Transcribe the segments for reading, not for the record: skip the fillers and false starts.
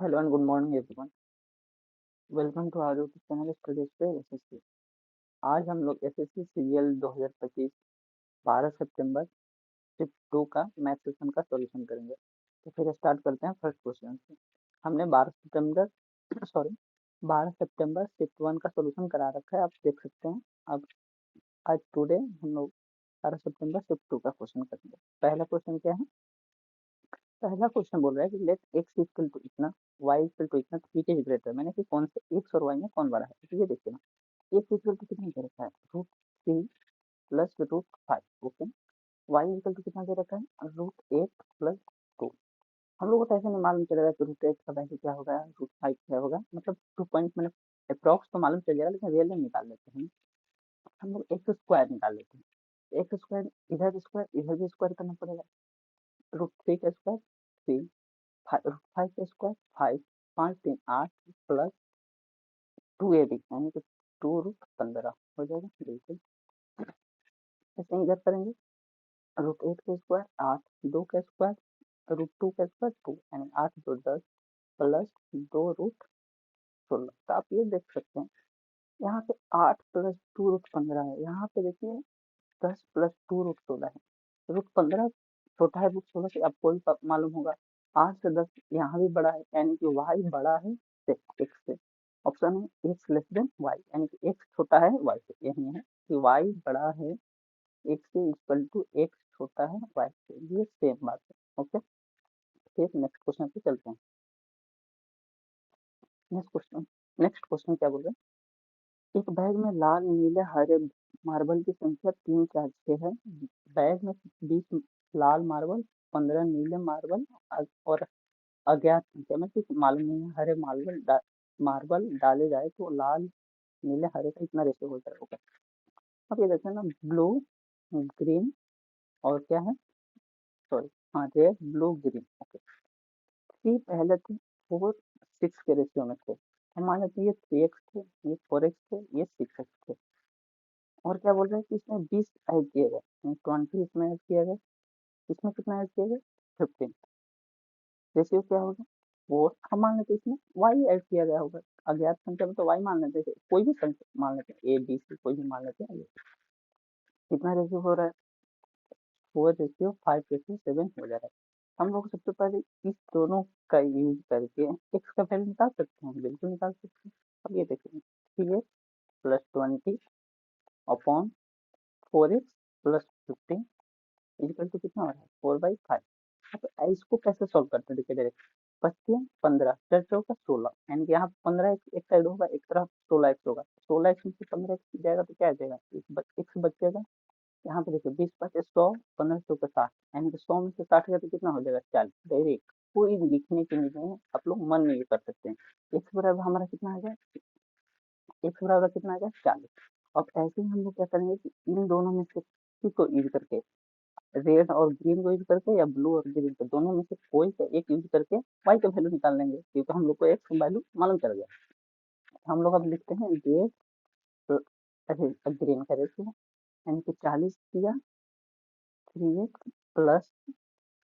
Hello and good morning everyone. Welcome to our YouTube channel studies पे SSC. आज हम लोग एसएससी सीजीएल 2025 12 सितंबर shift 2 का मैथ सेशन का सॉल्यूशन करेंगे। तो फिर स्टार्ट करते हैं फर्स्ट क्वेश्चन से। हमने 12 सितंबर सॉरी 12 सितंबर शिफ्ट 1 का सॉल्यूशन करा रखा है, आप देख सकते हैं। अब आज टुडे हम लोग 12 सितंबर शिफ्ट 2 का क्वेश्चन करेंगे। पहला क्वेश्चन क्या है? पहला क्वेश्चन बोल रहा है कि लेट एक्स इक्वल टू इतना, वाई इक्वल टू इतना, तो इज ग्रेटर, मैंने कि कौन से एक्स और वाई में कौन बड़ा है। तो ये देखिए ना, एक्स इक्वल टू कितना दे रखा है, √3 plus √5। Okay, Y equal to कितना दे रखा है, √8 प्लस 2। हम लोगों को ऐसे नहीं मालूम चलेगा कि √8 का वैल्यू क्या होगा, √5 क्या होगा, मतलब 2 पॉइंट मैंने अप्रॉक्स तो मालूम चल जाएगा, लेकिन रियल में निकाल लेते हैं। हम लोग एक्स स्क्वायर निकाल लेते हैं। एक्स स्क्वायर इधर भी स्क्वायर करना पड़ेगा। √3 का स्क्वायर 3, √5 का स्क्वायर 5, 5 3 8 प्लस 2ab यानी कि 2√15 हो जाएगा। बिल्कुल ऐसे ही इधर करेंगे। √8 का स्क्वायर 8, 2 का स्क्वायर √2 का स्क्वायर 2 यानी 8 2 10 प्लस 2√16। तो आप ये देख सकते हैं यहाँ पे 8 प्लस 2√15 है, यहाँ पे देखिए 10 प्लस 2√16 है। √15 छोटा है √16 से, आपको भी मालूम होगा। 8 से 10 यहाँ भी बड़ा है, यानी कि y बड़ा है x से। ऑप्शन है x लेस देन y, यानी कि x छोटा है y से। यही है कि y बड़ा है x से, इक्वल टू x छोटा है y से, ये सेम बात है। ओके, फिर नेक्स्ट क्वेश्चन पे चलते हैं। नेक्स्ट क्वेश्चन क्या बोल रहे हैं, एक बैग में लाल नीले हरे मार्बल की संख्या 3 4 6 है। बैग में 20 लाल मार्बल, 15 नीले मार्बल और अज्ञात संख्या में, कुछ मालूम नहीं है, हरे मार्बल डाले जाए तो लाल नीले हरे का इतना रेशियो हो जाएगा। अब ये देखते हैं ना, ब्लू ग्रीन और क्या है, सॉरी हाँ, रेड ब्लू ग्रीन। ओके, 3 पहले थे, 4 6 के रेशियो में थे। हम मान लेते हैं ये 3x थे, ये 4x थे, ये 6x थे। और क्या बोल रहे हैं कि इसमें 20 ऐड किए गए, 20 इसमें ऐड किया गया, इसमें कितना ऐड किया गया, 15। रेशियो क्या होगा, 4। हम मान लेते हैं इसमें y ऐड किया गया होगा, अज्ञात संख्या में तो y मान लेते हैं, कोई भी संख्या मान लेते हैं, a b c कोई भी मान लेते हैं। कितना रेशियो हो रहा है, 4:5:7 हो जा रहा है। हम लोग सबसे पहले इस दोनों का यूज करके x का वैल्यू निकाल सकते हैं, बिल्कुल निकाल सकते हैं। अब ये देखेंगे 3x plus 20 upon 4x plus 15 equal to कितना हो रहा है, 4/5। अब इसको कैसे सॉल्व करते हैं, देखिए डायरेक्ट 25 15 4 चौका 16, यानी कि यहाँ 15 एक साइड होगा, एक तरफ 16x होगा। 16x में से 15x जाएगा तो क्या आ जाएगा, x बचेगा। यहाँ पे देखिए 20 5 100, 15 चौका 60, यानी कि 100 में से 60 गया तो कितना हो जाएगा, 40। डायरेक्ट कोई लिखने की नहीं है, आप लोग मन में ये कर सकते हैं। x बराबर हमारा कितना आ गया, x बराबर कितना आ गया, 40। अब ऐसे ही हम लोग क्या करेंगे कि इन दोनों में से किसी को यूज करके, रेड और ग्रीन को यूज करके या ब्लू और ग्रीन को, दोनों में से कोई सा एक यूज करके वाई का वैल्यू निकाल लेंगे, क्योंकि हम लोग को एक्स वैल्यू मालूम चल गया। हम लोग अब लिखते हैं रेड ग्रीन का रेशियो, यानी कि 40 किया 3x प्लस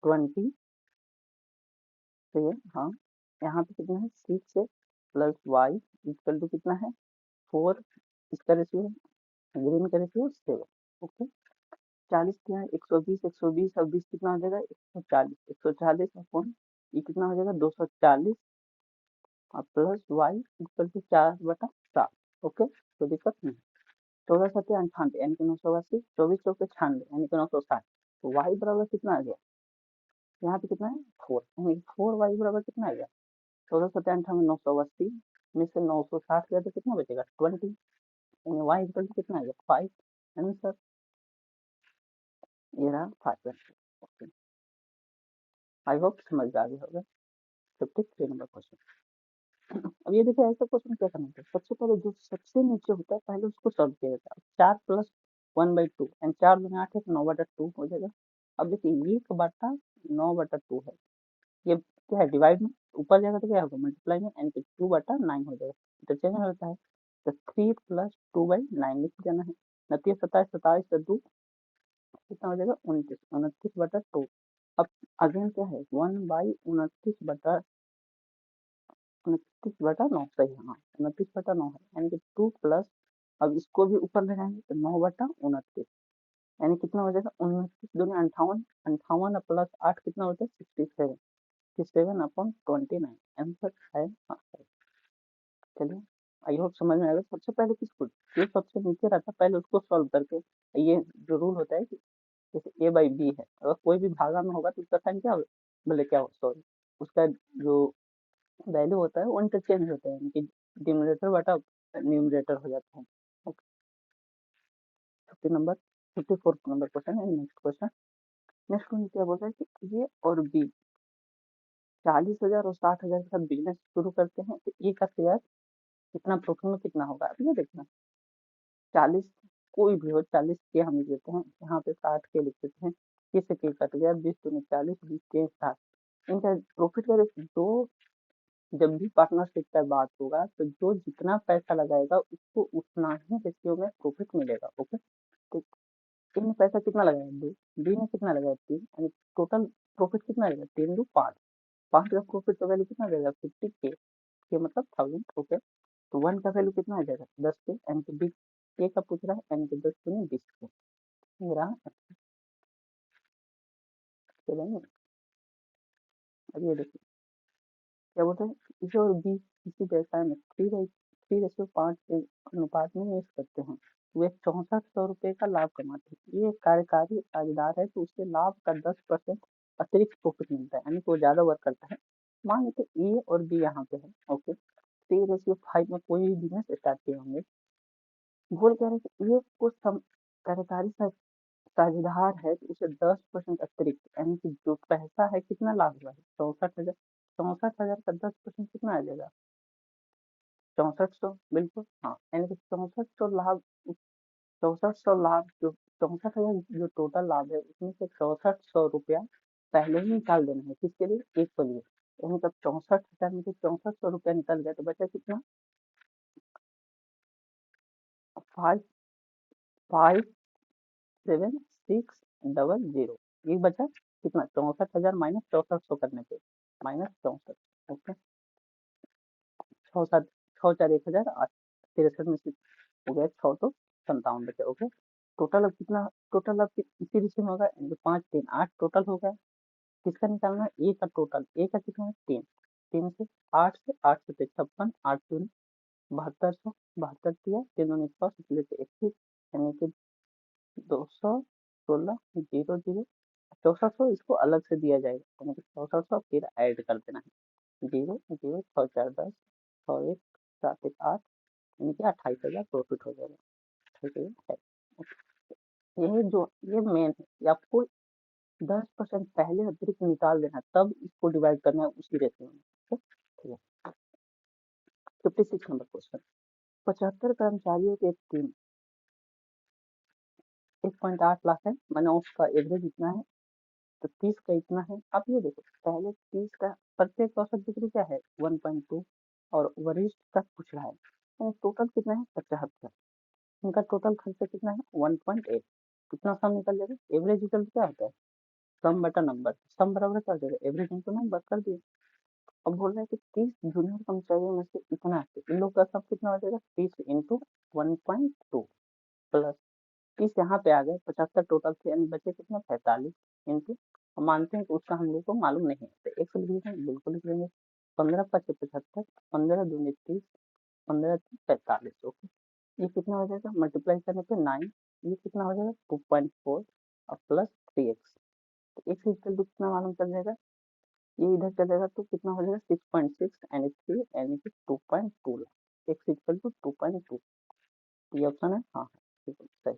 20 से, हाँ यहाँ पे कितना है 6 प्लस वाई इक्वल टू कितना है 4। इसका रेशियो ग्रीन का रेशियो 7। ओके, 40 क्या है 120, 120 अब 20 कितना हो जाएगा 140, 140 अपॉन ये कितना हो जाएगा 240 और plus Y equal to 4/7। Okay, तो दिक्कत नहीं। 14×7 = 98 यानी कि 980, 24×4 = 96 यानी कि 960। तो वाई बराबर कितना आ गया, यहाँ पे कितना है 4, यानी 4 वाई बराबर कितना आ गया 14×7 = 98, 980 में से 960 गया तो कितना बचेगा 20, यानी वाई इक्वल टू कितना आ गया 5। आंसर ये रहा 5। ओके, आई होप समझ आ गया होगा। 53 नंबर क्वेश्चन। अब ये देखिए ऐसा क्वेश्चन क्या करना है, सबसे पहले जो सबसे नीचे होता है पहले उसको सॉल्व किया जाता है। 4 प्लस 1/2 एंड 4 दूनी 8 है, 9/2 हो जाएगा। अब देखिए 1/9/2 है, ये क्या है डिवाइड में, ऊपर जाएगा तो क्या होगा मल्टीप्लाई में, यानी कि 2/9 हो जाएगा। इंटरचेंज होता है तो 3 प्लस 2/9 लिख देना है। 29 27 27 से 2 कितना हो जाएगा 29, 29/2। अब अगेन क्या है 1/29/2 29/9 सही है, हाँ 29/9 है, यानी कि 2 प्लस, अब इसको भी ऊपर ले जाएंगे तो 9/29, यानी कितना हो जाएगा 29×2 = 58, 58 प्लस 8 कितना होता है 67, 67/29 आंसर है, हाँ सही। चलिए, आई होप समझ में आएगा। सबसे पहले किसको, जो सबसे नीचे रहता है पहले उसको सॉल्व करके, ये जो रूल होता है कि जैसे A/B है, अगर कोई भी भागा में होगा तो उसका साइन क्या होगा, बोले क्या हो, सॉरी, उसका जो वैल्यू होता है वो इंटरचेंज होता है, यानी कि डिनोमिनेटर बटा न्यूमरेटर हो जाता है। ओके, 54 नंबर क्वेश्चन है। नेक्स्ट क्वेश्चन, नेक्स्ट क्वेश्चन क्या बोलता है कि ए और बी 40,000 और 60,000 के साथ बिजनेस शुरू करते हैं, तो ए का शेयर कितना प्रॉफिट में कितना होगा, अब ये देखना। 40 कोई भी हो, 40 के हम लिख देते हैं, यहाँ पे 60 के लिख देते हैं, किससे के कट गया, 20×2 = 40, 20 के 60, इनका प्रॉफिट का दो, जब भी पार्टनरशिप का बात होगा तो जो जितना पैसा लगाएगा उसको उतना ही रेशियो में प्रॉफिट मिलेगा। ओके, तो इनने पैसा कितना लगाया, दो, बी ने कितना लगाया, 3, यानी टोटल प्रॉफिट कितना आएगा, 3×5, 5 का प्रॉफिट का वैल्यू कितना देगा, 50 के मतलब 1000। ओके, तो 1 का वैल्यू कितना आ जाएगा, 10 के, यानी कि बी ए का पूछ रहा है, यानी कि 10×20 के मेरा। चलेंगे, अब ये देखिए क्या बोलते हैं, इसे और बी इसी जैसा है, 3:5 के अनुपात में निवेश करते हैं, वे 6400 रुपये का लाभ कमाते हैं। ये कार्यकारी साझेदार है तो उसे लाभ का 10% अतिरिक्त प्रॉफिट मिलता है, यानी कि वो ज्यादा वर्क करता है। मान लेते ए और बी यहाँ पे है। ओके, 3:5 में कोई भी बिजनेस स्टार्ट किए होंगे, बोल कह रहे हैं कि ए को कार्यकारी साझेदार है तो उसे 10% अतिरिक्त, यानी कि जो पैसा है कितना लाभ हुआ है, 64,000, 64,000 का 10% कितना आ जाएगा, 6400, बिल्कुल हाँ, यानी कि 6400 लाभ, 6400 लाभ, जो 64,000 जो टोटल लाभ है उसमें से 6400 रुपया पहले ही निकाल देना है, किसके लिए, एक के लिए, यानी तब 64,000 में से 6400 रुपया निकल गया तो बचा कितना, 557,600, ये बचा कितना, 64,000 माइनस 6400 करने पे, -64। ओके, 6 7 6 4 1000, 63 में से हो गया 6 तो 57 बचे। ओके, टोटल अब कितना, टोटल अब इसी विषय में होगा, 5 3 8 टोटल हो गया, किसका निकालना है, ए का टोटल, ए का कितना है 3, 3 से 8 से 8 से 56, 8 दूनी 7200, 72 दिया, 3 दूनी 100, 21, यानी कि 216, 00, 6400 इसको अलग से दिया जाएगा, यानी कि 6400 फिर ऐड कर देना है, 0 0 6 4 10, 6 1 7 1 8, यानी कि 28,000 प्रॉफिट हो जाएगा। ठीक है, ये मेन है, ये आपको 10% पहले अतिरिक्त निकाल देना, तब इसको डिवाइड करना है उसी रेशियो में। ठीक है, 56 नंबर क्वेश्चन, 75 कर्मचारियों के टीम 1.8 लाख है, मैंने उसका एवरेज इतना है, तो 30 का इतना है। अब ये देखो, पहले 30 का प्रत्येक औसत बिक्री क्या है 1.2, और वरिष्ठ का पूछ रहा है, तो टोटल कितना है 75, इनका टोटल खर्चा कितना है 1.8, कितना सम निकल जाएगा, एवरेज रिजल्ट क्या होता है, सम बटा नंबर, सम बराबर क्या हो जाएगा, एवरेज इंटू नंबर, कर दिए। अब बोल रहा है कि 30 जूनियर कर्मचारियों में से इतना है, इन लोग का सब कितना हो जाएगा, 30 इंटू 1.2 प्लस 30 यहाँ पे आ गए, 75 टोटल थे, यानी बचे कितना 45 इंटू, हम मानते हैं कि उसका हम लोग को मालूम नहीं है तो एक सौ लिख देंगे, बिल्कुल लिख देंगे, 15×5 = 75, 15×2 = 30, 15×3 = 45। ओके, ये कितना हो जाएगा, मल्टीप्लाई करने पे 9, ये कितना हो जाएगा 2.4 और प्लस 3x, तो x इक्वल टू कितना मालूम चल जाएगा, ये इधर चलेगा तो कितना हो जाएगा 6.6 एंड 3, यानी कि 2.2 लाख, x इक्वल टू 2.2, ये ऑप्शन है, हाँ बिल्कुल सही।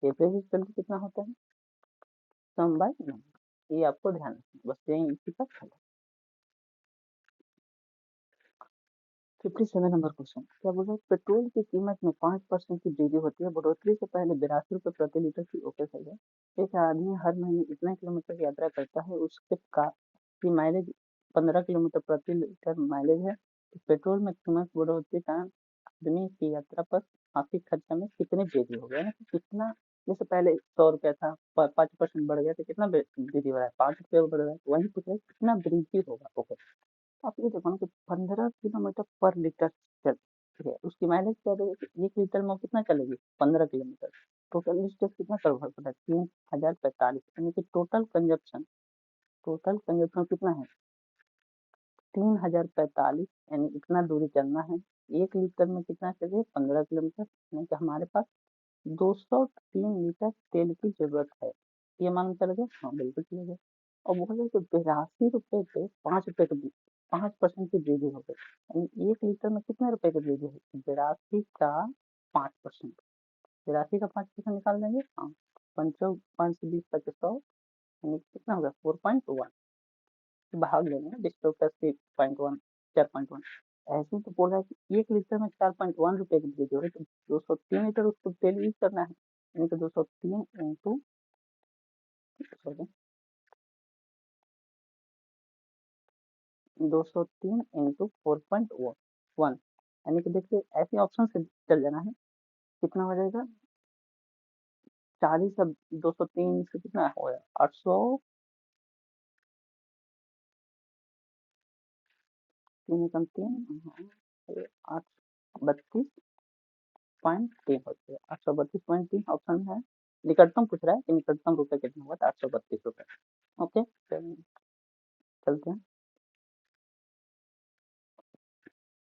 एवरेज इक्वल टू कितना होता है, सम बाय नंबर, ये आपको ध्यान रखना, बस यही इसी का फल है। 57 नंबर क्वेश्चन क्या बोल रहा है, पेट्रोल की कीमत में 5% की वृद्धि होती है, बढ़ोतरी से पहले 82 रुपये प्रति लीटर की। ओके सही है, एक आदमी हर महीने इतना किलोमीटर की यात्रा करता है, उसके कार की माइलेज 15 किलोमीटर प्रति लीटर माइलेज है, तो पेट्रोल में कीमत बढ़ोतरी का आदमी की यात्रा पर मासिक खर्चा में कितनी वृद्धि हो गया, कितना, जैसे पहले 100 रुपया था, 5% बढ़ गया तो कितना वृद्धि हो रहा है, 5 रुपये बढ़ रहा है, वही पूछ रहे कितना वृद्धि होगा। ओके, आप ये देखो ना कि 15 किलोमीटर पर लीटर चल है, उसकी माइलेज क्या देगी? 1 लीटर में कितना चलेगी? 15 किलोमीटर। टोटल डिस्टेंस कितना कवर करता है? 3045, यानी कि टोटल कंजप्शन कितना है? 3045, यानी इतना दूरी चलना है। 1 लीटर में कितना चलिए? 15 किलोमीटर, यानी कि हमारे पास 203 लीटर तेल की जरूरत है। ये मान चल गया? हाँ बिल्कुल चल गया। और बोले कि 82 रुपए पे 5 रुपए की 5% की वृद्धि हो गई, यानी 1 लीटर में कितने रुपए की वृद्धि हुई? 82 का 5%। 82 का 5% निकाल देंगे। हाँ, पंचो 5 20 25 100, यानी कितना होगा? 4.1। भाग लेंगे डिस्टो प्लस 3.1, 4.1। ऐसे तो बोल रहा है कि 1 लीटर में 4.1 रुपए की वृद्धि हो रही है, तो 203 लीटर उसको तेल यूज करना है, यानी कि 203 इंटू 4.1, यानी कि देखिए ऐसे ऑप्शन से चल जाना है। कितना हो जाएगा? 40 अब 203 से कितना हो गया? 800, 3 8 32.3 होते हैं। 832.3 ऑप्शन है। निकटतम पूछ रहा है कि निकटतम रुपए कितना हुआ? 832 रुपए। ओके, चलते हैं।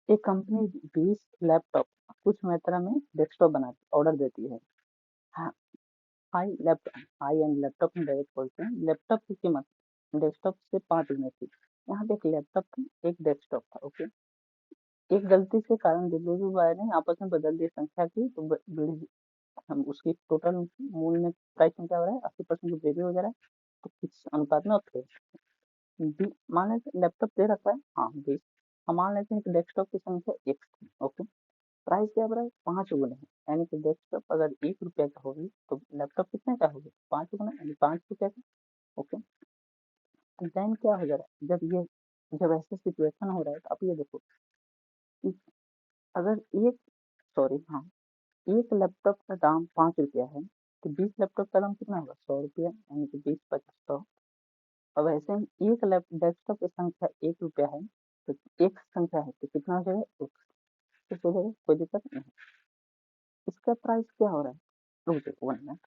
एक कंपनी 20 लैपटॉप कुछ मात्रा में डेस्कटॉप बना ऑर्डर देती है। हाँ, हाई एंड लैपटॉप में डायरेक्ट बोलते हैं। लैपटॉप की कीमत डेस्कटॉप से 5 गुना थी। यहाँ पे एक लैपटॉप था, एक डेस्कटॉप था। ओके, एक गलती के कारण डिलीवरी बॉय ने आपस में बदल दी संख्या की, तो हम उसकी टोटल मूल्य में प्राइस में क्या हो रहा है? 80% की वृद्धि हो जा रहा है। तो किस अनुपात में? ओके, मान लेते लैपटॉप दे रखा है, हाँ 20। हम मान लेते हैं कि डेस्कटॉप की संख्या एक थी। ओके, प्राइस क्या हो रहा है? 5 गुना है, यानी कि डेस्कटॉप अगर 1 रुपया का होगी तो लैपटॉप कितने का होगी? 5 गुना, यानी 5 रुपया का। ओके, देन क्या हो जा रहा है? जब ऐसा सिचुएशन हो रहा है, तो आप ये देखो कि अगर एक सॉरी हाँ, एक लैपटॉप का दाम 5 रुपया है, तो 20 लैपटॉप का दाम कितना होगा? 100 रुपया, यानी कि 20 × 50 100। अब ऐसे ही एक डेस्कटॉप की संख्या 1 रुपया है, तो एक संख्या है तो कितना हो जाएगा? एक। तो हो जाएगा, कोई दिक्कत नहीं। इसका प्राइस क्या हो रहा है? रुक जाओ 1 मिनट।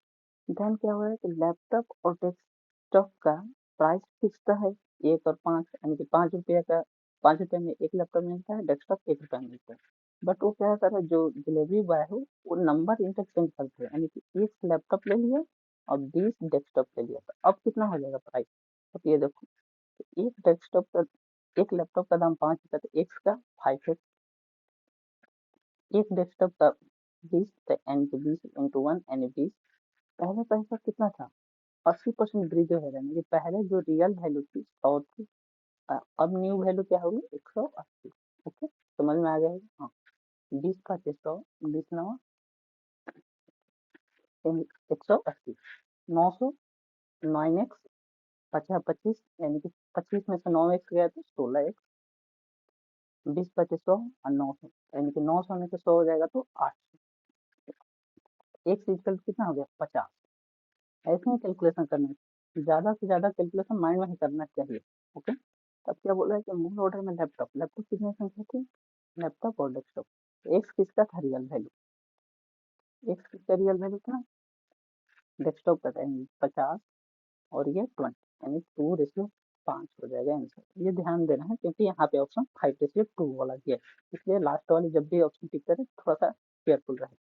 देन क्या हो रहा है कि लैपटॉप और डेस्कटॉप का प्राइस फिक्स है, 1 और 5, यानी कि 5 रुपये का। 5 रुपये में एक लैपटॉप मिलता है, डेस्कटॉप 1 रुपया मिलता है। बट वो क्या कर रहा है, जो डिलीवरी बॉय है वो नंबर इंटरचेंज करते हैं, यानी कि एक लैपटॉप ले लिया और 20 डेस्कटॉप ले लिया, तो अब कितना हो जाएगा प्राइस? अब ये देखो, एक डेस्कटॉप का एक लैपटॉप का दाम 5 रुपया, तो एक का 5 है। एक डेस्कटॉप का 20, तो यानी कि 20 × 1 यानी 20। पहले पैसा कितना था? 80% वृद्धि है, यानी कि पहले जो रियल वैल्यू थी 100 थी, अब न्यू वैल्यू क्या होगी? 180। ओके, समझ में आ जाएगा? हाँ, 20 × 100, 20 × 9 180, 900, 9x, 50 25, यानी कि 25 में से 9x गया तो 16x, 20 × 25 100 और 900, यानी कि 900 में से 100 हो जाएगा तो 800। एक इक्वल कितना हो गया? 50। ऐसे ही कैलकुलेशन करना है, ज्यादा से ज्यादा कैलकुलेशन माइंड में ही करना चाहिए। ओके, तब क्या बोला है कि मूल ऑर्डर में लैपटॉप लैपटॉप कितनी संख्या थी? लैपटॉप और डेस्कटॉप। एक्स किसका था? Real value. एक्स किसका रियल वैल्यू था? डेस्कटॉप का था, यानी 50 और ये 20, यानी 2:5 हो जाएगा आंसर। ये ध्यान देना है क्योंकि यहाँ पे ऑप्शन 5:2 वाला दिया है, इसलिए लास्ट वाली जब भी ऑप्शन टिक करे थोड़ा सा केयरफुल रहे।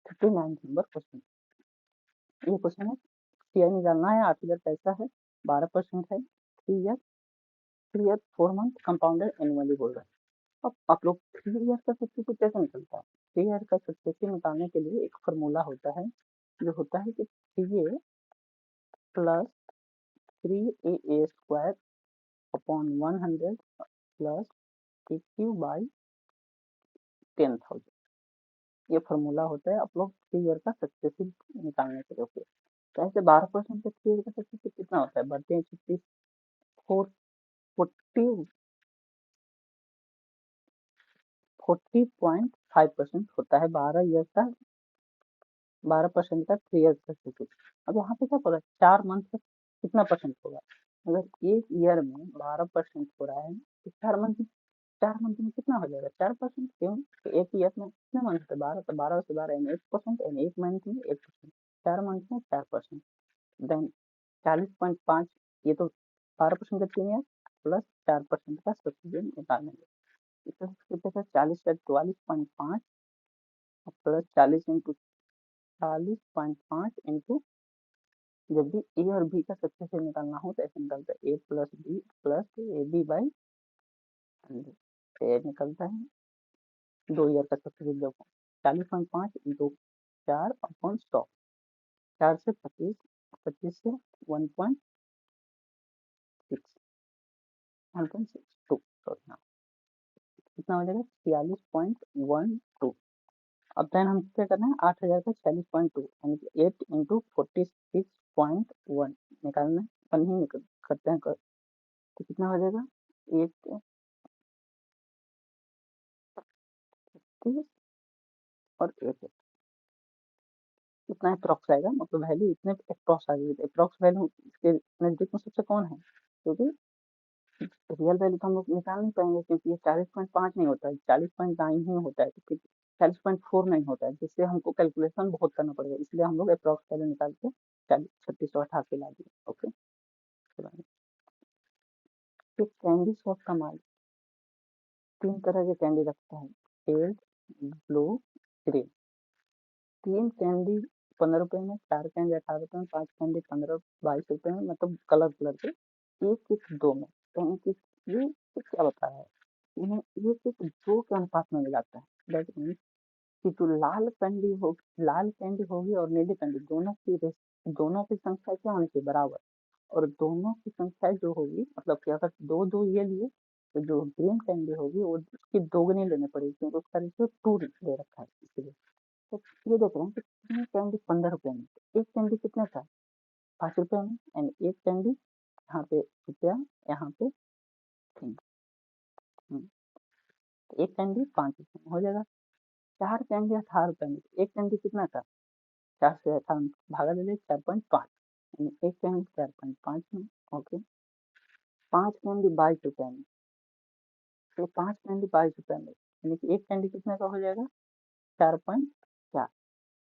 39 नंबर क्वेश्चन, ये क्वेश्चन है सीआई निकालना है। 8,000 पैसा है, 12% है, 3 ईयर 4 मंथ कंपाउंडेड एनुअली बोल रहा है। अब आप लोग 3 ईयर का सब्सिट्यूट कैसे निकलता है? 3 ईयर का सब्सिट्यूट निकालने के लिए एक फॉर्मूला होता है, जो होता है कि 3a plus 3a² upon 100 plus AQ by 10,000। ये फॉर्मूला होता है आप लोग 3 ईयर का सक्सेसिव निकालने के लिए। तो ऐसे 12% पे 3 ईयर का सक्सेसिव कितना होता है? बढ़ते हैं 54, 40.5% होता है 12 ईयर का, 12% का 3 ईयर सक्सेसिव। अब यहाँ पे क्या बोला? 4 मंथ का कितना परसेंट होगा? अगर एक ईयर में 12% हो रहा है तो 4 मंथ में कितना हो जाएगा? 4%। क्यों? तो एक ईयर में कितने मंथ होते हैं? 12, तो 12 से 12 यानी 1%, यानी एक मंथ में 1%। 4 मंथ में 4%। देन 40.5, ये तो 12% का 3 ईयर प्लस 4% का सब्सिडी निकालेंगे। इसका कितना था? 40 का 44.5 प्लस 40 इंटू 40.5 इंटू, जब भी ए और बी का सक्सेसिव निकालना हो तो ऐसे निकलता है A plus B plus A B by 100। A निकलता है 2 ईयर का सक्सेसिव देखो 40.5 इंटू 4/100। 4 से 25, 25 से 1.62, सॉरी हाँ, कितना हो जाएगा? 46.12। अब देन हम क्या करना है? 8,000 का 46.2 यानी कि 8 इंटू 46.1 निकालना है। अपन ही निकल करते हैं तो कितना हो जाएगा? 8 30 और 8 इतना अप्रॉक्स आएगा, मतलब वैल्यू इतने अप्रॉक्स आ जाएगी। अप्रॉक्स वैल्यू इसके नजदीक में सबसे कौन है? क्योंकि रियल वैल्यू तो हम लोग निकाल नहीं पाएंगे, क्योंकि ये 40.5 नहीं होता है, 40.9 ही होता है, तो फिर 40.4 नहीं होता है, जिससे हमको कैलकुलेशन बहुत करना पड़ेगा। इसलिए हम लोग अप्रॉक्स वैल्यू निकाल के 3688 ला दिए। ओके, फिर कैंडी शॉप का माल 3 तरह के कैंडी रखता है, रेड, ब्लू, ग्रीन। 3 कैंडी 15 रुपए में, 4 कैंडी 18 रुपए में, 5 कैंडी 15-22 रुपए में, मतलब कलर कलर के, एक एक दो में। तो ये क्या बता रहा है? इन्हें एक एक दो के अनुपात में मिलाता है। दैट मीन्स कि जो लाल कैंडी होगी और नीली कैंडी, दोनों की संख्या क्या होनी चाहिए? बराबर। और दोनों की संख्या जो होगी, मतलब कि अगर दो दो ये लिए तो जो ग्रीन कैंडी होगी वो उसकी दोगुनी लेनी पड़ेगी, क्योंकि उसका रेशियो 2 दे रखा है इसलिए। तो ये देख रहे हैं कि तीन कैंडी 15 रुपए में, तो एक कैंडी कितने का? 5 रुपए में, यानी एक कैंडी यहाँ पे रुपया, यहाँ पे 3। तो एक कैंडी 5 रुपए में हो जाएगा। 4 कैंडी 18 रुपए में, एक कैंडी कितना था? 4 से 18 भागा दे दे 4.5, यानी एक कैंडी 4.5 में। ओके, 5 कैंडी 22 रुपए में, तो 5 कैंडी 22 रुपए में, यानी कि एक कैंडी कितने का हो जाएगा? 4.4।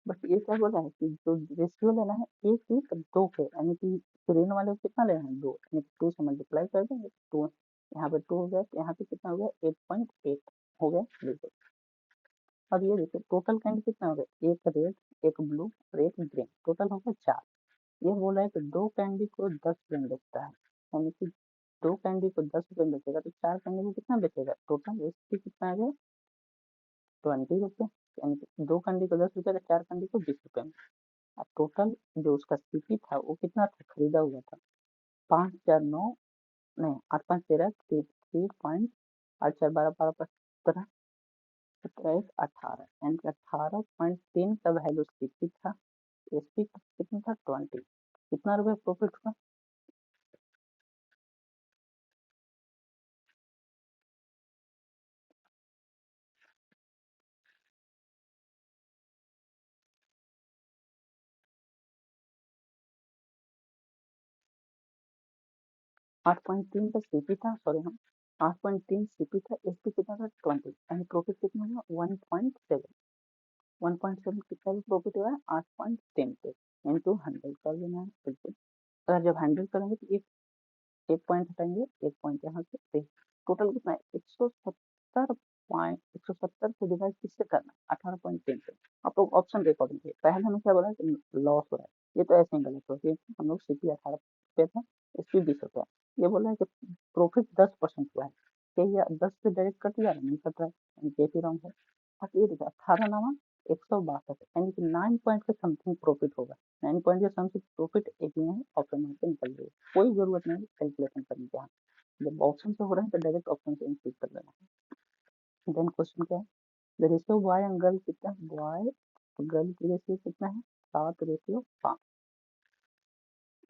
बस ये क्या बोला है कि जो रेशियो लेना है एक एक दो के, यानी कि ग्रीन वाले को कितना लेना है? 2, यानी 2 से मल्टीप्लाई कर देंगे। 2 यहाँ पे 2 हो गया, तो यहाँ पे कितना हो गया? 8.8 हो गया। देखो अब ये देखो टोटल कैंडी कितना हो गया? एक रेड, एक ब्लू और एक ग्रीन, टोटल हो गया 4। ये बोला है कि 2 कैंडी को 10 रुपए में बेचता है, यानी कि 2 कैंडी को 10 रुपए में बेचेगा तो 4 कैंडी को कितना बेचेगा? टोटल इसकी कितना आ गया? 20 रुपए, यानी कि 2 कैंडी को 10 रुपए का, 4 कैंडी को 20 रुपए में। अब टोटल जो उसका सीपी था वो कितना था? खरीदा हुआ था 5,409, नहीं 8 5 13 3 8 4 12 12 15 17 18, यानी कि 18.3 का वैल्यू सीपी था। एसपी कितना था? 20। कितना रुपए प्रॉफिट हुआ? 8.3 का सीपी था, सॉरी हाँ, 8.3 सीपी था। एसपी कितना था? 20, यानी प्रॉफिट कितना हुआ? 1.7। 1.7 कितना भी प्रॉफिट हुआ है? 8.10 पे इंटू 100 कर देना है बिल्कुल। अगर जब 100 करेंगे तो एक पॉइंट हटाएंगे, एक पॉइंट यहाँ से, टोटल कितना है? 170 से डिवाइड किससे करना है? 18.3 से। आप लोग ऑप्शन के अकॉर्डिंग पहले हमें क्या बोला है कि लॉस हो रहा है, ये तो ऐसे ही गलत हो गया। हम लोग सीपी 18 रुपये था, इसपी 20 रुपया। ये बोला है कि प्रॉफिट 10% हुआ है, क्या ये 10 से डायरेक्ट कट जा रहा है? नहीं कट रहा है, ये भी रॉन्ग है। अब ये देखा 18 नामा 162, यानी कि 9 पॉइंट का समथिंग प्रॉफिट होगा। 9 पॉइंट का समथिंग प्रॉफिट एक में ऑप्शन में से निकल जाएगा, कोई जरूरत नहीं कैलकुलेशन करने की। जब ऑप्शन से हो रहा है तो डायरेक्ट ऑप्शन से इंक्रीज कर देना है। देन क्वेश्चन क्या है? The ratio boy and girl कितना है? बॉय गर्ल की रेशियो कितना है? 7:5।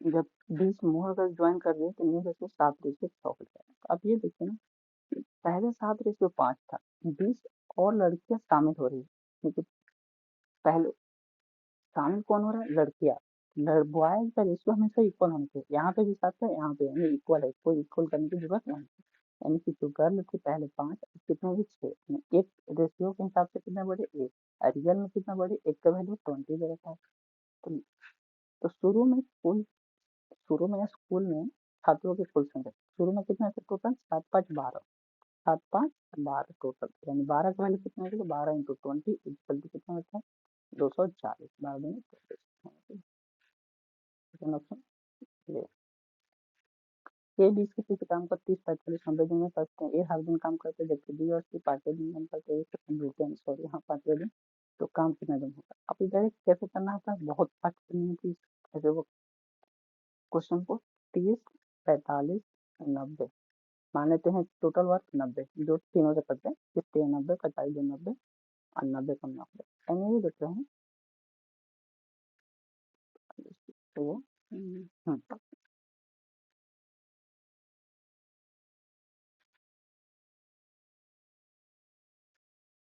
जब 20 मोर गर्ल ज्वाइन कर रही है तो न्यू रेशियो 7:6 हो जाएगा। तो अब ये देखिए ना, पहले 7:5 था, 20 और लड़कियां शामिल हो रही है, क्योंकि पहले शामिल कौन हो रहा है? लड़कियां। बॉयज का रेशियो हमेशा इक्वल होना चाहिए, यहाँ पे भी 7 है, यहाँ पे यानी इक्वल है, कोई इक्वल करने की जरूरत नहीं है। यानी कि जो गर्ल थी पहले 5, कितने भी 6, एक रेशियो के हिसाब से कितने बड़े, एक, रियल में कितना बड़े, एक का वैल्यू 20 दे रखा है। तो, तो शुरू में स्कूल में छात्रों की कुल संख्या शुरू में कितना थे टोटल, 7 5 12, 7 5 12 टोटल, यानी 12 का वैल्यू कितना है, 12 इंटू 20 इक्वल टू कितना होता है, 240, 12 दूनी 24। सेकंड ऑप्शन ये। ए 20 के पीछे काम कर 30 45 90 दिन में करते हैं, ए हर दिन काम करते हैं, जबकि बी और सी 5वें दिन काम करते हैं, एक सेकंड रुकते हैं, सॉरी यहाँ 5वें दिन, तो काम कितने दिन होगा। अब इधर कैसे करना होता है, बहुत फास्ट करनी होती है ऐसे वो क्वेश्चन को, 30 45 90 मान लेते हैं, टोटल वर्क 90, जो तीनों से करते हैं, 30 90 45 दो 90 और 90 कम 90, यानी ये देते हैं तो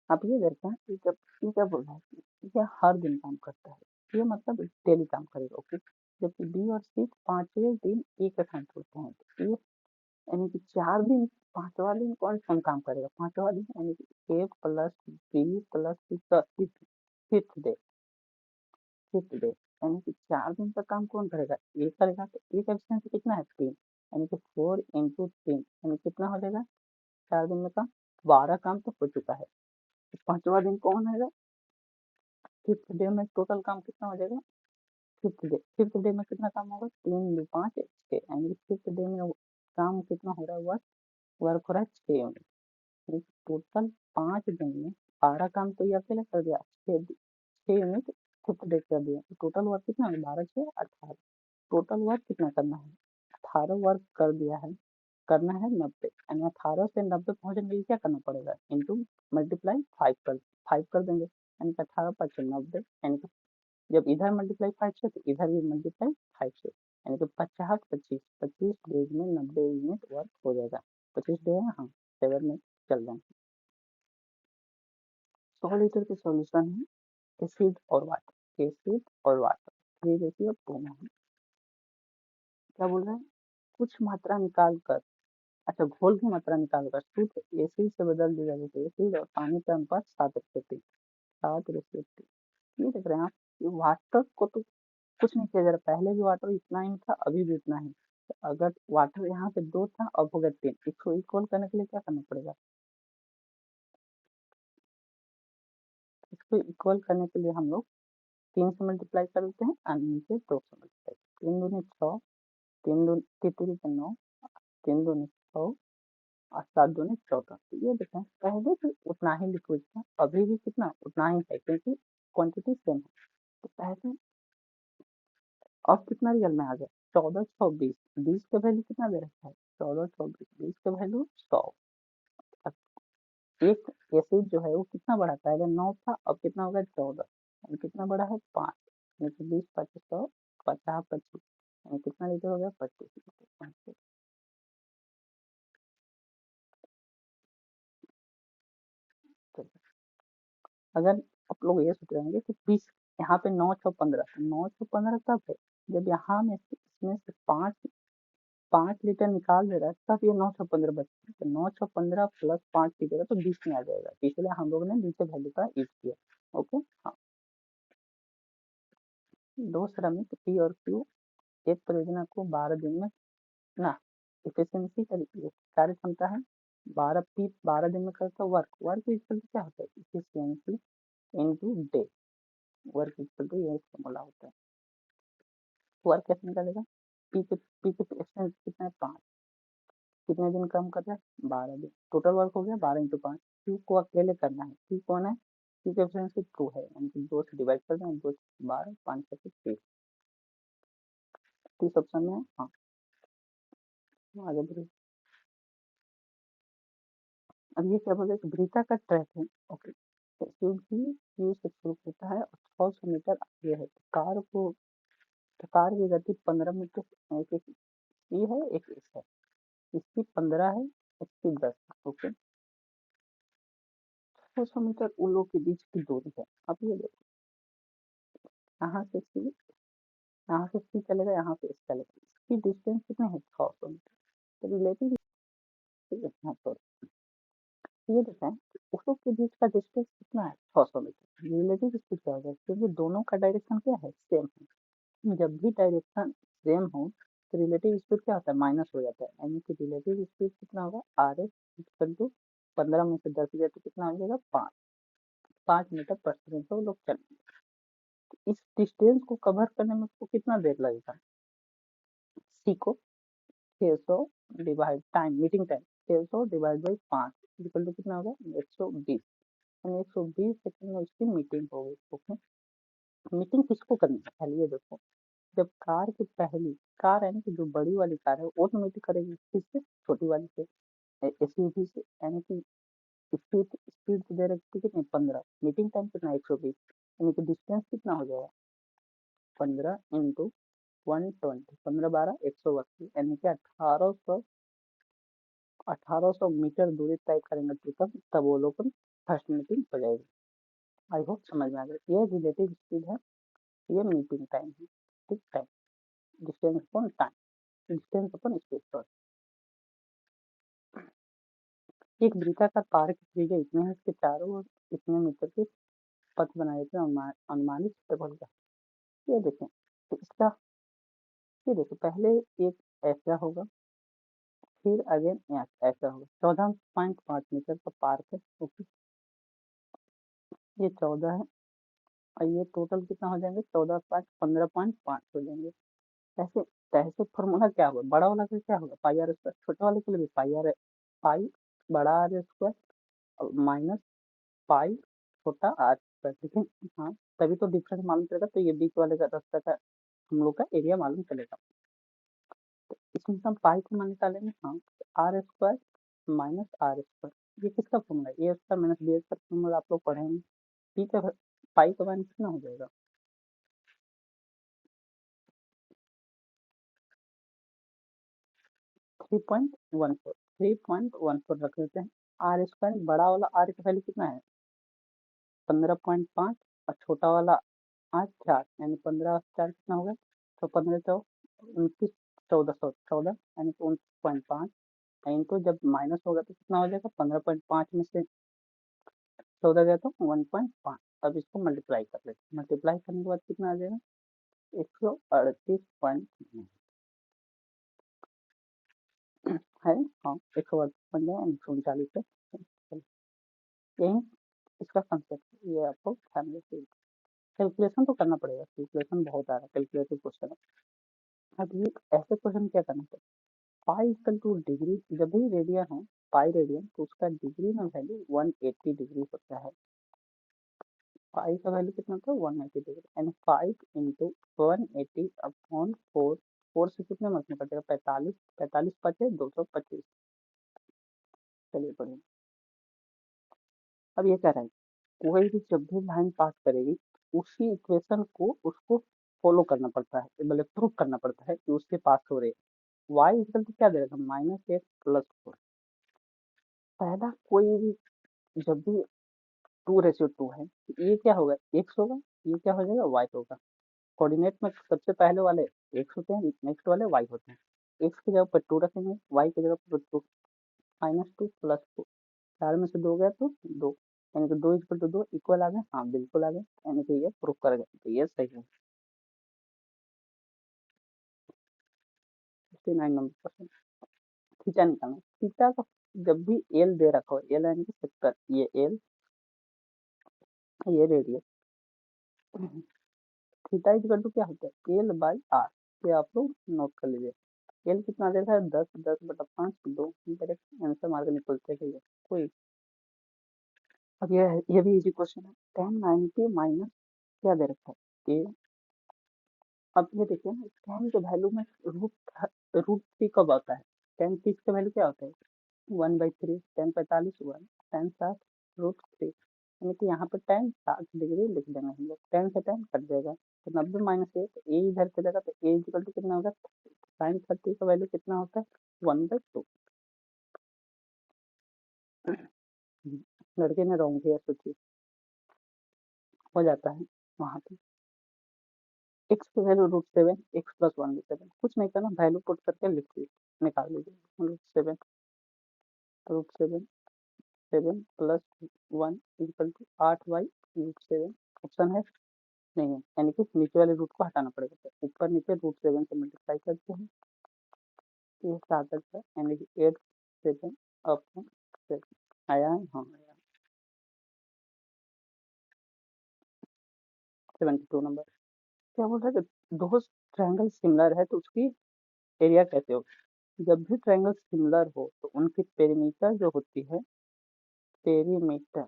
अब ये देखते हैं कि जब ये क्या बोल रहा है कि ये हर दिन काम करता है, ये मतलब डेली काम करेगा, ओके। जबकि बी और सी 5वें दिन एक के साथ होते हैं, तो ये यानी कि 4 दिन, 5वां दिन कौन कौन काम करेगा, 5वां दिन यानी कि ए प्लस बी प्लस सी का फिफ्थ डे, फिफ्थ डे यानी कि 4 दिन का काम कौन करेगा, ए करेगा, तो ए का एफिशिएंसी कितना है 3, यानी कि 4 इंटू 3 यानी कितना हो जाएगा, 4 दिन में काम 12 काम तो हो चुका है। 5वां दिन कौन आएगा, फिफ्थ डे में टोटल काम कितना हो जाएगा, फिफ्थ डे में कितना काम होगा, 3 2 5 6, यानी फिफ्थ डे में काम कितना हो रहा है, वर्क वर्क हो रहा है 6 यूनिट, टोटल 5 दिन में 12 काम तो ये अकेले कर दिया, 6 यूनिट फिफ्थ डे कर दिया, तो टोटल वर्क कितना है, 12 6 18, टोटल वर्क कितना करना है, 18 वर्क कर दिया है, करना है 90, यानी 18 से 90 पहुंचने के लिए क्या करना पड़ेगा, इंटू मल्टीप्लाई 5 कर देंगे, यानी कि 18 5 90, यानी कि जब इधर मल्टीप्लाई 5 से तो इधर भी मल्टीप्लाई 5 से, यानी कि 50 25 25 डेज में 90 यूनिट वर्क हो जाएगा, 25 डे है, हाँ 7 में चल जाएंगे। 100 लीटर के सॉल्यूशन है एसिड और वाटर 3:2 में है। क्या बोल रहे हैं, कुछ मात्रा निकाल कर, अच्छा घोल की मात्रा निकाल कर शुद्ध एसिड से बदल दिया, जैसे एसिड और पानी का अनुपात 7:3, 7:3, ये देख रहे हैं आप, ये वाटर को तो कुछ नहीं किया जा रहा, पहले भी वाटर इतना ही था, अभी भी इतना ही, तो अगर वाटर यहाँ पे 2 था, अब हो गया 3, इसको इक्वल करने के लिए क्या करना पड़ेगा, इसको इक्वल करने के लिए हम लोग 3 से मल्टीप्लाई कर देते हैं और नीचे 2 से मल्टीप्लाई, 3 दूनी 6, 3 दूनी तितली के 9, 3 दूनी 6 और 7 दूनी 14, तो ये देखें पहले भी उतना ही लिक्विड था, अभी भी कितना उतना ही है, क्योंकि क्वांटिटी सेम है, तो पहले अब कितना रियल में आ गया, 14 6 20, 20 का वैल्यू कितना दे रखा है, 14 6 20, 20 का वैल्यू 100, एक एसिड जो है वो कितना बड़ा, पहले 9 था, अब कितना होगा 14, यानी कितना बड़ा है 5, यानी कि 20 25 100 50 25, यानी कितना लीटर हो गया 25 लीटर। अगर आप लोग ये सोच रहे होंगे कि 20, यहाँ पे 9 6 15, तो 9 6 15 कब है, जब यहाँ में इसमें से 5 लीटर निकाल दे रहा है, तब ये 9 6 15 बचता है, तो 9 6 15 प्लस 5 लीटर तो 20 में आ जाएगा, इसलिए हम लोगों ने नीचे वैल्यू का यूज किया, ओके। हाँ, दो श्रमिक पी और क्यू एक परियोजना को 12 दिन में ना इफिशियंसी कार्य क्षमता है 12 दिन में करता, वर्क वर्क इक्वल टू क्या होता है, efficiency into day, work equal to ये फॉर्मूला होता है, वर्क कैसे निकालेगा, पी के एफिशिएंसी कितना है 5, कितने दिन काम कर रहा है 12 दिन, टोटल वर्क हो गया 12 × 5, क्यू को अकेले करना है, क्यू कौन है, क्यू की एफिशिएंसी 2 है, यानी कि 2 से डिवाइड कर दें, 2 12 5 से 30, 30 ऑप्शन में है, हाँ आगे बढ़िए। अब ये क्या बोल रहे हैं, ब्रीता का ट्रैक है, ओके, एसयूवी क्यू से शुरू होता है और 600 मीटर आगे है, तो कार की गति 15 मीटर, एक ई है एक एस है, इसकी 15 है, इसकी 10 है, ओके। 600 मीटर उन लोग के बीच की दूरी है, अब ये देखो, कहाँ से सी यहाँ से सी चलेगा, यहाँ से एस चलेगा, इसकी डिस्टेंस कितना है 600 मीटर। तो रिलेटिव यहाँ पर ये देखा है उसको के बीच का डिस्टेंस कितना है 600 मीटर। रिलेटिव स्पीड क्या होगा, क्योंकि दोनों का डायरेक्शन क्या है सेम है। जब भी डायरेक्शन सेम हो तो रिलेटिव स्पीड क्या होता है माइनस हो जाता है, यानी कि रिलेटिव स्पीड कितना होगा आर एस इक्वल टू 15 में से 10 गया तो कितना हो जाएगा 5 मीटर पर सेकेंड पर वो लोग चलेंगे। इस डिस्टेंस को कवर करने में उसको कितना देर लगेगा, सी को 600 divide time meeting time 600 divide by 5 equal to कितना होगा 120, यानी 120 सेकंड में उसकी मीटिंग हो गई। ओके, मीटिंग किसको करनी है पहले ये देखो। जब कार की पहली कार यानी कि जो बड़ी वाली कार है वो तो मीटिंग करेगी किससे, छोटी वाली से, एसयूवी से, यानी कि स्पीड स्पीड दे रखी कितनी 15, मीटिंग टाइम कितना 120, यानी कि डिस्टेंस कितना हो जाएगा 15 इंटू 120, 15 12 180, यानी कि 1800 मीटर दूरी तय करेंगे तो तब वो लोग फर्स्ट मीटिंग हो जाएगी। आई होप समझ में आ गया। ये रिलेटिव स्पीड है, ये मीटिंग टाइम है। ठीक, time distance upon time, distance upon speed. Sorry, एक वृत्ताकार पार्क की त्रिज्या इतने है, इसके चारों ओर इतने मीटर के पथ बनाए थे, अनुमानित क्षेत्रफल का। ये देखें तो इसका, ये देखो पहले एक ऐसा होगा, फिर अगेन ऐसा होगा। 14.5 मीटर का पार्क है। ओके, ये 14 है और ये टोटल कितना हो जाएंगे 14 5 15.5 हो जाएंगे। ऐसे ऐसे फॉर्मूला क्या होगा, बड़ा वाला का क्या होगा पाई आर स्क्वायर, छोटे वाले के लिए भी पाई आर, पाई बड़ा आर स्क्वायर माइनस पाई छोटा आर स्क्वायर। ठीक है, हाँ तभी तो डिफरेंस मालूम चलेगा, तो ये बीच वाले का रास्ता का हम लोग का एरिया मालूम चलेगा। तो इसमें हम पाई को मान निकालेंगे, हाँ R square minus R square, ये किसका फॉर्मूला है, A square minus B square formula आप लोग पढ़ेंगे। ठीक है, पाई का मान कितना हो जाएगा 3.14 रख लेते हैं। आर स्क्वायर बड़ा वाला आर का वैल्यू कितना है 15.5 और छोटा वाला 8 4, यानी 15 4 कितना होगा, तो 15 14 14 यानी कि 29.5, इनको जब माइनस होगा तो कितना हो जाएगा 15.5 में से 14 गया तो 1.5। अब इसको मल्टीप्लाई कर लेते हैं, मल्टीप्लाई करने के बाद कितना आ जाएगा 138 है, हाँ 138 है, यही इसका कंसेप्ट। ये आपको ध्यान रखिए, कैलकुलेशन तो करना पड़ेगा, कैलकुलेशन बहुत आ रहा है कैलकुलेटिव क्वेश्चन। अब ये ऐसे क्वेश्चन क्या करना है, पाई इक्वल टू डिग्री, जब भी रेडियन हो पाई रेडियन तो उसका डिग्री में वैल्यू 180 डिग्री होता है। पाई का वैल्यू कितना होता है 180 डिग्री, यानी 5 इंटू 180 अपॉन 4, 4 से कितने मल्टीप्लाई कर देगा 45, 45 पचे 225। चलिए बढ़िया। अब ये कह रहा है कोई भी जब भी लाइन पास करेगी उसी इक्वेशन को उसको फॉलो करना पड़ता है, मतलब प्रूफ करना पड़ता है कि उससे पास हो रही है। वाई इक्वल टू क्या दे रखा -1 + 4। पहला कोई भी जब भी 2:2 है तो ये क्या होगा एक्स होगा, ये क्या हो जाएगा वाई होगा। कोऑर्डिनेट में सबसे पहले वाले एक्स होते हैं, नेक्स्ट वाले वाई होते हैं। एक्स की जगह पर 2 रखेंगे, वाई की जगह पर 2, -2 + 4, 4 में से 2 गया तो 2, यानी कि 2 इक्वल टू 2 इक्वल आ गए, हाँ बिल्कुल आ गए, यानी कि ये प्रूफ कर गए, तो ये सही है। 69 नंबर क्वेश्चन। थीटा निकालना, थीटा का जब भी एल दे रखा हो, एल यानी कि सेक्टर, ये एल ये रेडियस, थीटा इक्वल टू क्या होता है एल बाई आर, ये आप लोग नोट कर लीजिए। एल कितना दे रखा है 10 10/5 2, डायरेक्ट आंसर मार के निकलते हैं कोई। अब ये भी इजी क्वेश्चन है, tan 90 माइनस क्या दे रखा है ए। अब ये देखिए ना tan के वैल्यू में रूट 3 कब आता है, tan 30 का वैल्यू क्या होता है 1/3, tan 45 1, tan 60 √3, यानी कि यहाँ पर tan 60 डिग्री लिख देंगे हम लोग, tan से tan कट जाएगा तो 90 माइनस ए, तो ए इधर चलेगा तो ए इक्वल टू कितना होगा, sin 30 का वैल्यू कितना होता है 1/2। लड़के ने रॉन्ग किया, सोचिए हो जाता है वहाँ पे। एक्स की वैल्यू √7, एक्स प्लस 1 भी 7, कुछ नहीं करना, वैल्यू पुट करके लिख लीजिए, निकाल लीजिए। √7, √7, 7 plus 1 equal to 8y √7। Option है नहीं है, यानी कि नीचे वाले रूट को हटाना पड़ेगा, तो ऊपर नीचे √7 से मल्टीप्लाई करते हैं, ये 7 है, यानी कि 8 7 ऑप्शन 7 आया है। हाँ आया। 72 नंबर क्या बोल रहा है कि दो ट्रायंगल सिमिलर है तो उसकी एरिया कैसे हो। जब भी ट्रायंगल सिमिलर हो तो उनकी पेरीमीटर जो होती है, पेरीमीटर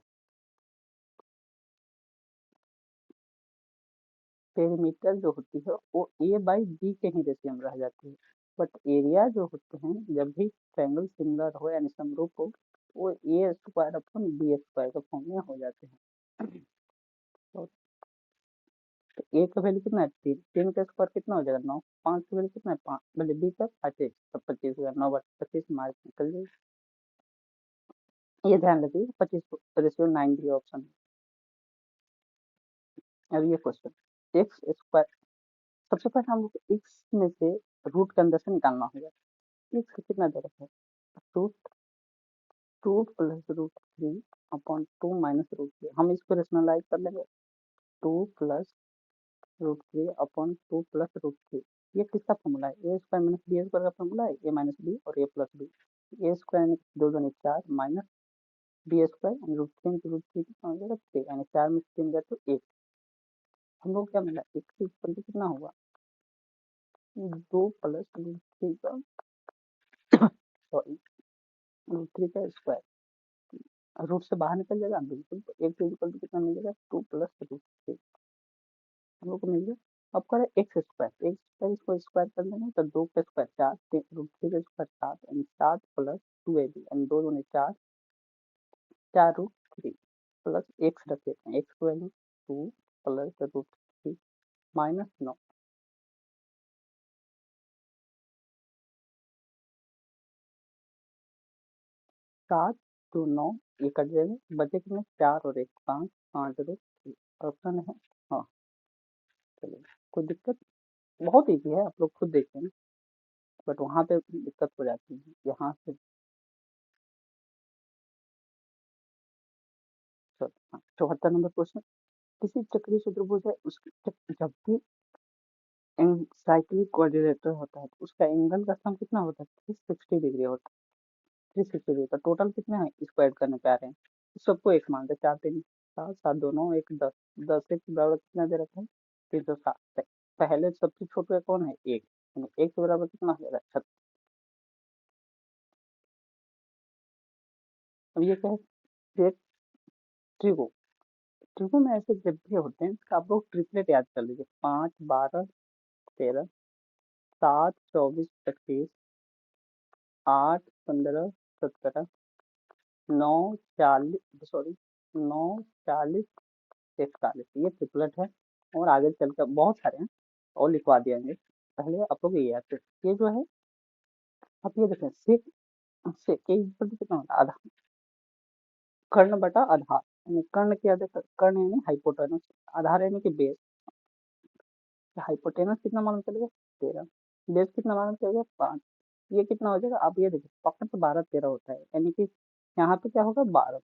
पेरीमीटर जो होती है वो a/b के ही रेशियो में रह जाती है। बट एरिया जो होते हैं जब भी ट्रायंगल सिमिलर हो यानी समरूप हो, वो a² / b² के फॉर्म में हो जाते हैं। तो a का वैल्यू कितना है 3, 3 का स्क्वायर कितना हो जाएगा 9, 5 का वैल्यू कितना है 5, मतलब b का 25, तो 25 हो गया, 9/25 मार्क निकल जाएगा। ये ध्यान रखिए 25:9 दिया ऑप्शन। अब ये क्वेश्चन x², सबसे पहले हम लोग x में से रूट के अंदर से निकालना होगा। x कितना दे रखा है, रूट 2 प्लस √3 अपॉन 2 माइनस √3, हम इसको रेशनलाइज कर लेंगे, 2 प्लस √3 अपॉन 2 प्लस √3। ये किसका फॉर्मूला है, a² माइनस b² का फॉर्मूला है, a माइनस बी और a प्लस बी। a² यानी 2 दूनी 4 माइनस b² √3 इंटू √3 कितना हो जाएगा 3, यानी 4 में 3 गया तो 1। हम लोग क्या मिला, x इक्वल टू कितना हुआ 2 प्लस √3 का, सॉरी √3 का स्क्वायर, रूट से बाहर निकल जाएगा बिल्कुल, तो एक इक्वल टू कितना मिलेगा 2 प्लस √3 हम लोग को मिल गया। अब करें x², इसको स्क्वायर कर देंगे तो 2 का स्क्वायर 4, √3 का स्क्वायर 7, यानी 7 प्लस 2ab, यानी 2 दूनी 4, 4√3 प्लस x रख देते हैं, x की वैल्यू 2 प्लस √3 माइनस 9, 7 2 9, ये कट जाएगा, बचे कितने 4 और 1 5, 5√3 ऑप्शन है। हाँ चलिए, कोई दिक्कत, बहुत ईजी है, आप लोग खुद देखें ना, बट वहाँ पे दिक्कत हो जाती है यहाँ से। 74 नंबर क्वेश्चन, किसी चक्रीय चतुर्भुज है उसकी जब भी साइक्लिक कोऑर्डिनेटर होता है तो उसका एंगल का सम कितना होता है 360 डिग्री होता है, 360 डिग्री का टोटल कितना है इसको ऐड करने पे आ रहे हैं, सबको एक मानते 4 3 7 7 दोनों 1 10, 10 एक बराबर कितना दे रखा है 360। पहले सबसे छोटा कौन है 1, यानी 1 के बराबर कितना हो जाएगा 36। अब ये क्या है, ट्रिगो, ट्रिगो में ऐसे जब भी होते हैं तो आप लोग ट्रिपलेट याद कर लीजिए, 5 12 13, 7 24 25, 8 15 17, 9 40, सॉरी 9 40 41, ये ट्रिपलेट है। और आगे चलकर बहुत सारे हैं और लिखवा दिएंगे, पहले आप लोग ये याद करें। ये जो है आप ये देखें सेक, सेक के इक्वल टू कितना होता है आधा, कर्ण बटा आधार, यानी कर्ण क्या देखा, कर्ण यानी हाइपोटेनस, आधार यानी कि बेस, हाइपोटेनस कितना मालूम चलेगा 13, बेस कितना मालूम चलेगा 5, ये कितना हो जाएगा, आप ये देखिए पकड़ तो 12 13 होता है, यानी कि यहाँ पे क्या होगा 12,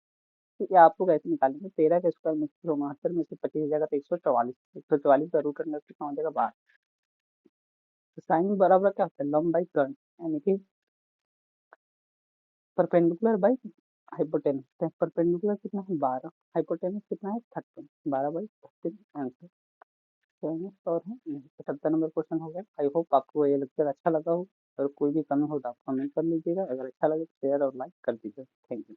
तो ये आप लोग ऐसे निकालेंगे 13 का स्क्वायर में 169 में से 25 हो जाएगा तो 144, 144 का रूट अंडर कितना हो जाएगा 12। तो साइन बराबर क्या होता है लंब बाई कर्ण, यानी कि परपेंडिकुलर बाई हाइपोटेनस, परपेंडिकुलर कितना है 12, हाइपोटेनस कितना है 13, 12/13 आंसर। और है 77 नंबर क्वेश्चन हो गया। आई होप आपको ये लेक्चर अच्छा लगा हो, अगर कोई भी कमी हो तो आप कमेंट कर लीजिएगा, अगर अच्छा लगे तो शेयर और लाइक कर दीजिएगा। Thank you.